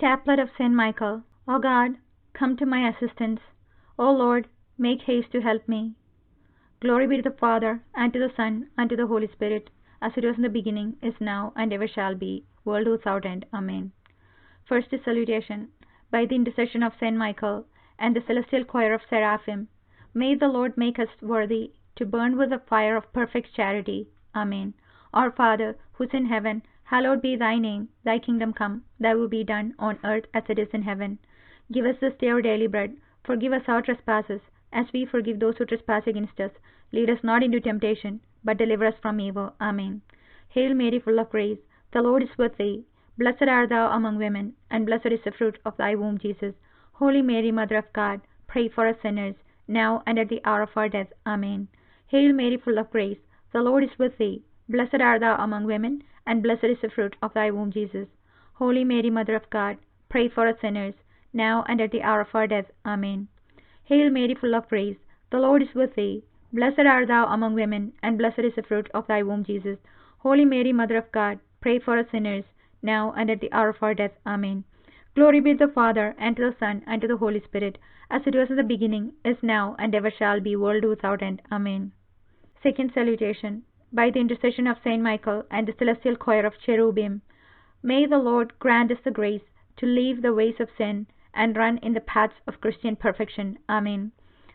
Chaplet of Saint Michael, O God, come to my assistance. O Lord, make haste to help me. Glory be to the Father, and to the Son, and to the Holy Spirit, as it was in the beginning, is now, and ever shall be, world without end. Amen. First is salutation. By the intercession of Saint Michael and the celestial choir of seraphim, may the Lord make us worthy to burn with the fire of perfect charity. Amen. Our Father, who is in heaven, hallowed be thy name. Thy kingdom come, thy will be done on earth as it is in heaven. Give us this day our daily bread. Forgive us our trespasses, as we forgive those who trespass against us. Lead us not into temptation, but deliver us from evil. Amen. Hail Mary, full of grace, the Lord is with thee. Blessed art thou among women, and blessed is the fruit of thy womb, Jesus. Holy Mary, Mother of God, pray for us sinners, now and at the hour of our death. Amen. Hail Mary, full of grace, the Lord is with thee. Blessed art thou among women, and blessed is the fruit of thy womb, Jesus. Holy Mary, Mother of God, pray for us sinners, now and at the hour of our death. Amen. Hail Mary, full of grace, the Lord is with thee. Blessed art thou among women, and blessed is the fruit of thy womb, Jesus. Holy Mary, Mother of God, pray for us sinners, now and at the hour of our death. Amen. Glory be to the Father, and to the Son, and to the Holy Spirit, as it was in the beginning, is now, and ever shall be, world without end. Amen. Second salutation. By the intercession of Saint Michael and the celestial choir of cherubim, may the Lord grant us the grace to leave the ways of sin and run in the paths of Christian perfection. Amen.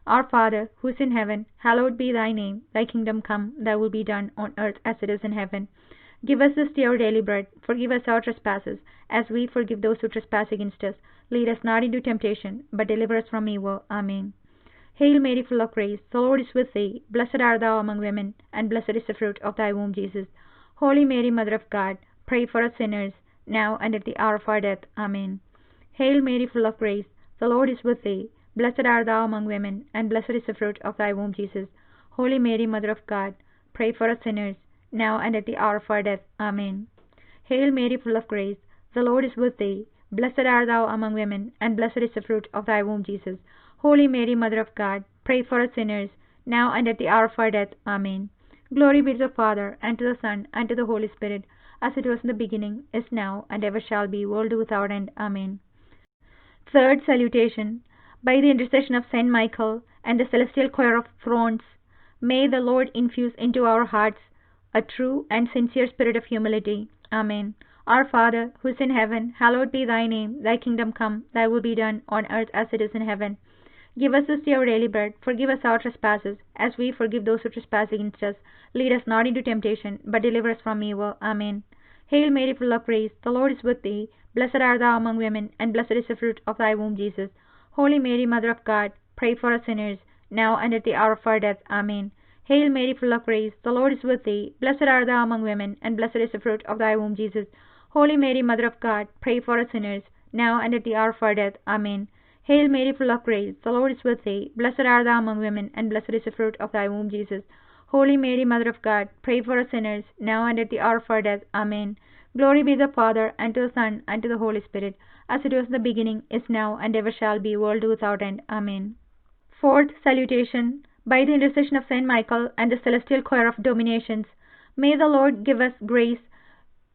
Our Father, who is in heaven, hallowed be thy name. Thy kingdom come, thy will be done on earth as it is in heaven. Give us this day our daily bread. Forgive us our trespasses, as we forgive those who trespass against us. Lead us not into temptation, but deliver us from evil. Amen. Hail Mary, full of grace, the Lord is with thee. Blessed art thou among women, and blessed is the fruit of thy womb, Jesus. Holy Mary, Mother of God, pray for us sinners, now and at the hour of our death. Amen. Hail Mary, full of grace, the Lord is with thee. Blessed art thou among women, and blessed is the fruit of thy womb, Jesus. Holy Mary, Mother of God, pray for us sinners, now and at the hour of our death. Amen. Hail Mary, full of grace, the Lord is with thee. Blessed art thou among women, and blessed is the fruit of thy womb, Jesus. Holy Mary, Mother of God, pray for us sinners, now and at the hour of our death. Amen. Glory be to the Father, and to the Son, and to the Holy Spirit, as it was in the beginning, is now, and ever shall be, world without end. Amen. Third salutation. By the intercession of Saint Michael and the celestial choir of thrones, may the Lord infuse into our hearts a true and sincere spirit of humility. Amen. Our Father, who is in heaven, hallowed be thy name. Thy kingdom come, thy will be done on earth as it is in heaven. Give us this day our daily bread. Forgive us our trespasses, as we forgive those who trespass against us. Lead us not into temptation, but deliver us from evil. Amen. Hail Mary, full of grace, the Lord is with thee. Blessed art thou among women, and blessed is the fruit of thy womb, Jesus. Holy Mary, Mother of God, pray for us sinners, now and at the hour of our death. Amen. Hail Mary, full of grace, the Lord is with thee. Blessed art thou among women, and blessed is the fruit of thy womb, Jesus. Holy Mary, Mother of God, pray for us sinners, now and at the hour of our death. Amen. Hail Mary, full of grace, the Lord is with thee. Blessed art thou among women, and blessed is the fruit of thy womb, Jesus. Holy Mary, Mother of God, pray for us sinners, now and at the hour of our death. Amen. Glory be to the Father, and to the Son, and to the Holy Spirit, as it was in the beginning, is now, and ever shall be, world without end. Amen. Fourth salutation. By the intercession of Saint Michael and the celestial choir of dominations, may the Lord give us grace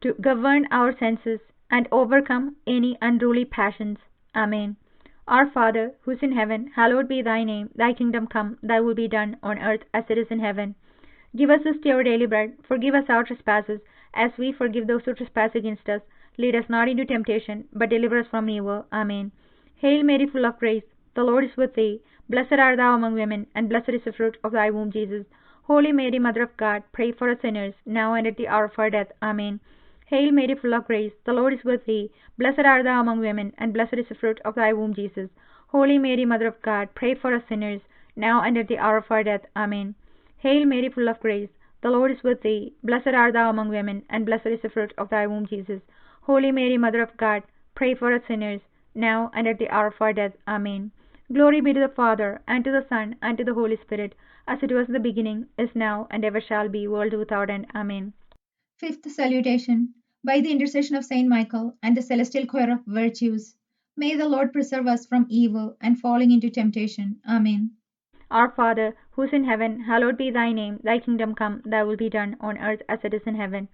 to govern our senses and overcome any unruly passions. Amen. Our Father, who is in heaven, hallowed be thy name. Thy kingdom come, thy will be done on earth as it is in heaven. Give us this day our daily bread. Forgive us our trespasses, as we forgive those who trespass against us. Lead us not into temptation, but deliver us from evil. Amen. Hail Mary, full of grace, the Lord is with thee. Blessed art thou among women, and blessed is the fruit of thy womb, Jesus. Holy Mary, Mother of God, pray for us sinners, now and at the hour of our death. Amen. Hail Mary, full of grace, the Lord is with thee. Blessed art thou among women, and blessed is the fruit of thy womb, Jesus. Holy Mary, Mother of God, pray for us sinners, now and at the hour of our death. Amen. Hail Mary, full of grace, the Lord is with thee. Blessed art thou among women, and blessed is the fruit of thy womb, Jesus. Holy Mary, Mother of God, pray for us sinners, now and at the hour of our death. Amen. Glory be to the Father, and to the Son, and to the Holy Spirit, as it was in the beginning, is now, and ever shall be, world without end. Amen. Fifth salutation. By the intercession of Saint Michael and the celestial choir of virtues, may the Lord preserve us from evil and falling into temptation. Amen. Our Father, who is in heaven, hallowed be thy name. Thy kingdom come, thy will be done on earth as it is in heaven.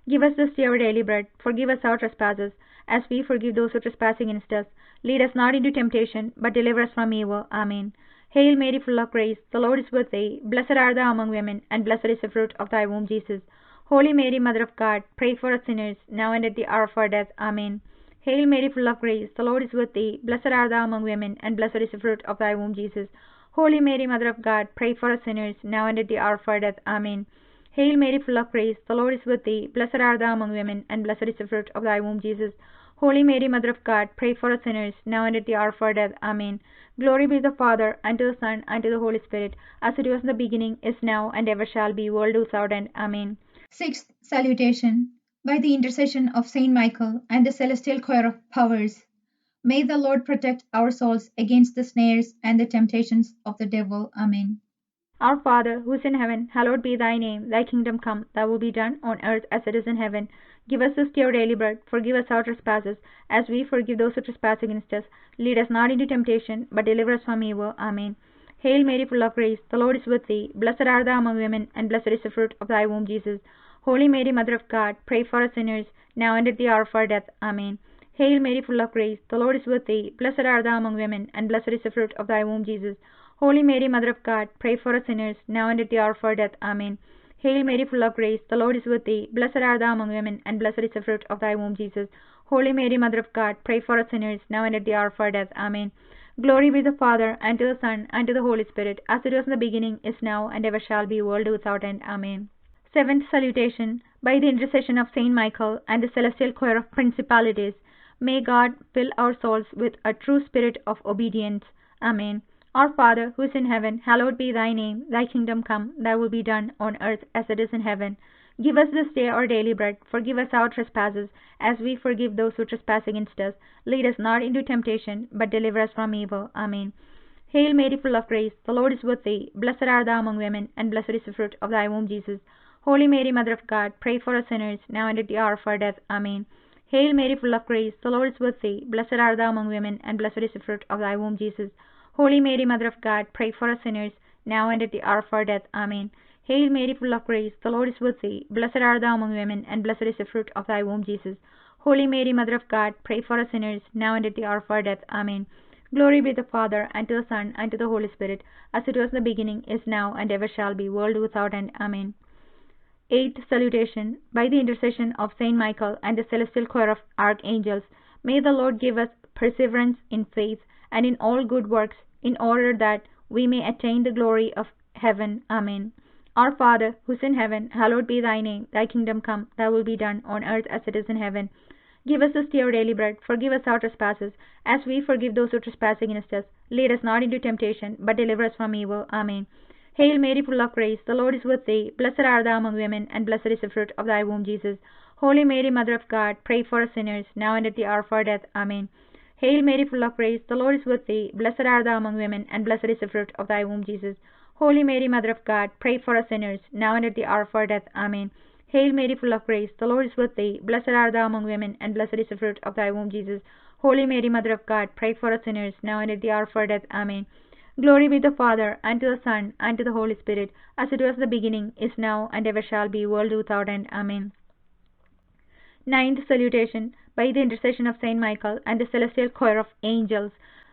Give us this day our daily bread. Forgive us our trespasses, as we forgive those who trespass against us. Lead us not into temptation, but deliver us from evil. Amen. Hail Mary, full of grace, the Lord is with thee. Blessed art thou among women, and blessed is the fruit of thy womb, Jesus. Holy Mary, Mother of God, pray for us sinners, now and at the hour of our death. Amen. Hail Mary, full of grace, the Lord is with thee. Blessed art thou among women, and blessed is the fruit of thy womb, Jesus. Holy Mary, Mother of God, pray for us sinners, now and at the hour of our death. Amen. Hail Mary, full of grace, the Lord is with thee. Blessed art thou among women, and blessed is the fruit of thy womb, Jesus. Holy Mary, Mother of God, pray for us sinners, now and at the hour of our death. Amen. Glory be to the Father, and to the Son, and to the Holy Spirit, as it was in the beginning, is now, and ever shall be, world without end. Amen. Sixth salutation. By the intercession of Saint Michael and the celestial choir of powers, may the Lord protect our souls against the snares and the temptations of the devil. Amen. Our Father, who is in heaven, hallowed be thy name. Thy kingdom come, thy will be done on earth as it is in heaven. Give us this day our daily bread. Forgive us our trespasses, as we forgive those who trespass against us. Lead us not into temptation, but deliver us from evil. Amen. Hail Mary, full of grace, the Lord is with thee. Blessed art thou among women, and blessed is the fruit of thy womb, Jesus. Holy Mary, Mother of God, pray for us sinners, now and at the hour of our death. Amen. Hail Mary, full of grace, the Lord is with thee. Blessed art thou among women, and blessed is the fruit of thy womb, Jesus. Holy Mary, Mother of God, pray for us sinners, now and at the hour of our death. Amen. Hail Mary, full of grace, the Lord is with thee. Blessed art thou among women, and blessed is the fruit of thy womb, Jesus. Holy Mary, Mother of God, pray for us sinners, now and at the hour of our death. Amen. Glory be to the Father, and to the Son, and to the Holy Spirit, as it was in the beginning, is now, and ever shall be, world without end. Amen. Seventh salutation. By the intercession of Saint Michael and the celestial choir of principalities, may God fill our souls with a true spirit of obedience. Amen. Our Father, who is in heaven, hallowed be thy name. Thy kingdom come, thy will be done on earth as it is in heaven. Give us this day our daily bread. Forgive us our trespasses, as we forgive those who trespass against us. Lead us not into temptation, but deliver us from evil. Amen. Hail Mary, full of grace, the Lord is with thee. Blessed art thou among women, and blessed is the fruit of thy womb, Jesus. Holy Mary, Mother of God, pray for us sinners, now and at the hour of our death. Amen. Hail Mary, full of grace, the Lord is with thee. Blessed art thou among women, and blessed is the fruit of thy womb, Jesus. Holy Mary, Mother of God, pray for us sinners, now and at the hour of our death. Amen. Hail Mary, full of grace, the Lord is with thee. Blessed art thou among women, and blessed is the fruit of thy womb, Jesus. Holy Mary, Mother of God, pray for us sinners, now and at the hour of our death. Amen. Glory be to the Father, and to the Son, and to the Holy Spirit, as it was in the beginning, is now, and ever shall be, world without end. Amen. Eighth salutation. By the intercession of Saint Michael and the celestial choir of archangels, may the Lord give us perseverance in faith and in all good works, in order that we may attain the glory of heaven. Amen. Our Father, who is in heaven, hallowed be thy name. Thy kingdom come, thy will be done on earth as it is in heaven. Give us this day our daily bread. Forgive us our trespasses, as we forgive those who trespass against us. Lead us not into temptation, but deliver us from evil. Amen. Hail Mary, full of grace, the Lord is with thee. Blessed art thou among women, and blessed is the fruit of thy womb, Jesus. Holy Mary, Mother of God, pray for us sinners, now and at the hour of our death. Amen. Hail Mary, full of grace, the Lord is with thee. Blessed art thou among women, and blessed is the fruit of thy womb, Jesus. Holy Mary, Mother of God, pray for us sinners, now and at the hour of our death. Amen. Hail Mary, full of grace, the Lord is with thee. Blessed art thou among women, and blessed is the fruit of thy womb, Jesus. Holy Mary, Mother of God, pray for us sinners, now and at the hour of our death. Amen. Glory be to the Father, and to the Son, and to the Holy Spirit, as it was in the beginning, is now, and ever shall be, world without end. Amen. Ninth salutation. By the intercession of Saint Michael and the celestial choir of angels,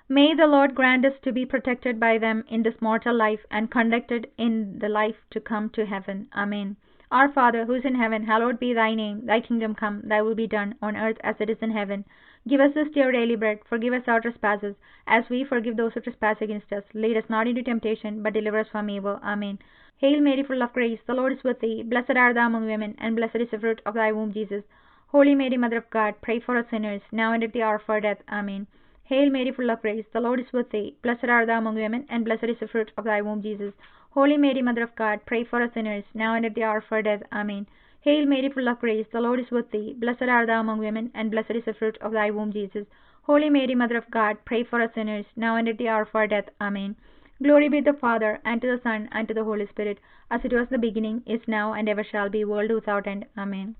may the Lord grant us to be protected by them in this mortal life, and conducted in the life to come to heaven. Amen. Our Father, who is in heaven, hallowed be thy name. Thy kingdom come, thy will be done, on earth as it is in heaven. Give us this day our daily bread. Forgive us our trespasses, as we forgive those who trespass against us. Lead us not into temptation, but deliver us from evil. Amen. Hail Mary, full of grace, the Lord is with thee. Blessed art thou among women, and blessed is the fruit of thy womb, Jesus. Holy Mary, Mother of God, pray for us sinners, now and at the hour of our death. Amen. Hail Mary, full of grace, the Lord is with thee. Blessed art thou among women, and blessed is the fruit of thy womb, Jesus. Holy Mary, Mother of God, pray for us sinners, now and at the hour of our death. Amen. Hail Mary, full of grace, the Lord is with thee. Blessed art thou among women, and blessed is the fruit of thy womb, Jesus. Holy Mary, Mother of God, pray for us sinners, now and at the hour of our death. Amen. Glory be to the Father, and to the Son, and to the Holy Spirit, as it was in the beginning, is now, and ever shall be, world without end. Amen.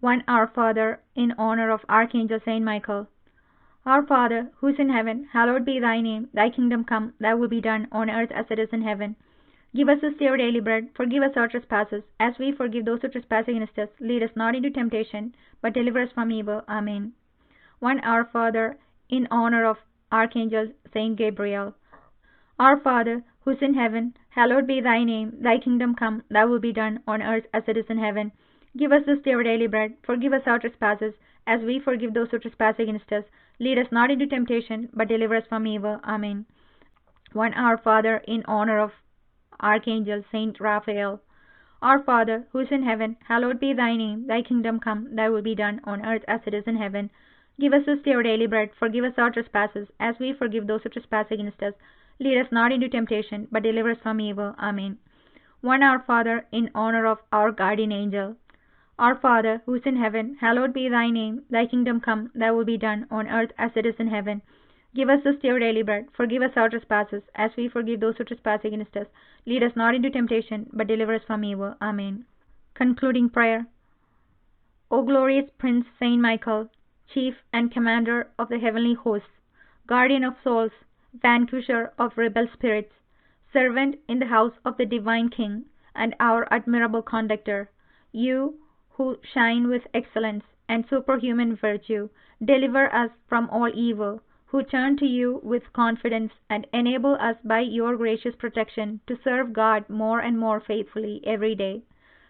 1 Our Father, in honor of Archangel Saint Michael. Our Father, who is in heaven, hallowed be thy name. Thy kingdom come, thy will be done, on earth as it is in heaven. Give us this day our daily bread. Forgive us our trespasses, as we forgive those who trespass against us. Lead us not into temptation, but deliver us from evil. Amen. One Our Father, in honor of Archangel Saint Gabriel. Our Father, who is in heaven, hallowed be thy name. Thy kingdom come, thy will be done, on earth as it is in heaven. Give us this day our daily bread. Forgive us our trespasses, as we forgive those who trespass against us. Lead us not into temptation, but deliver us from evil. Amen. One Our Father, in honor of Archangel Saint Raphael. Our Father, who is in heaven, hallowed be thy name. Thy kingdom come, thy will be done, on earth as it is in heaven. Give us this day our daily bread. Forgive us our trespasses, as we forgive those who trespass against us. Lead us not into temptation, but deliver us from evil. Amen. One Our Father, in honor of our guardian angel. Our Father, who is in heaven, hallowed be thy name. Thy kingdom come, thy will be done, on earth as it is in heaven. Give us this day our daily bread. Forgive us our trespasses, as we forgive those who trespass against us. Lead us not into temptation, but deliver us from evil. Amen. Concluding prayer. O glorious Prince Saint Michael, Chief and Commander of the heavenly hosts, Guardian of souls, Vanquisher of rebel spirits, Servant in the house of the Divine King, and our admirable Conductor, you who shine with excellence and superhuman virtue, deliver us from all evil, who turn to you with confidence and enable us by your gracious protection to serve God more and more faithfully every day.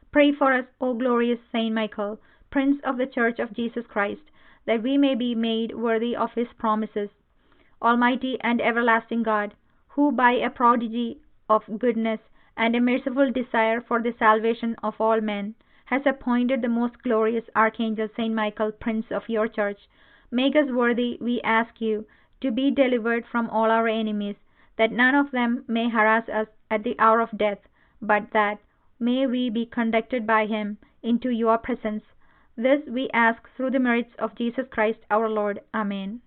Pray for us, O glorious Saint Michael, Prince of the Church of Jesus Christ, that we may be made worthy of his promises. Almighty and everlasting God, who by a prodigy of goodness and a merciful desire for the salvation of all men, has appointed the most glorious Archangel Saint Michael, Prince of your Church, make us worthy, we ask you, to be delivered from all our enemies, that none of them may harass us at the hour of death, but that may we be conducted by him into your presence. This we ask through the merits of Jesus Christ our Lord. Amen.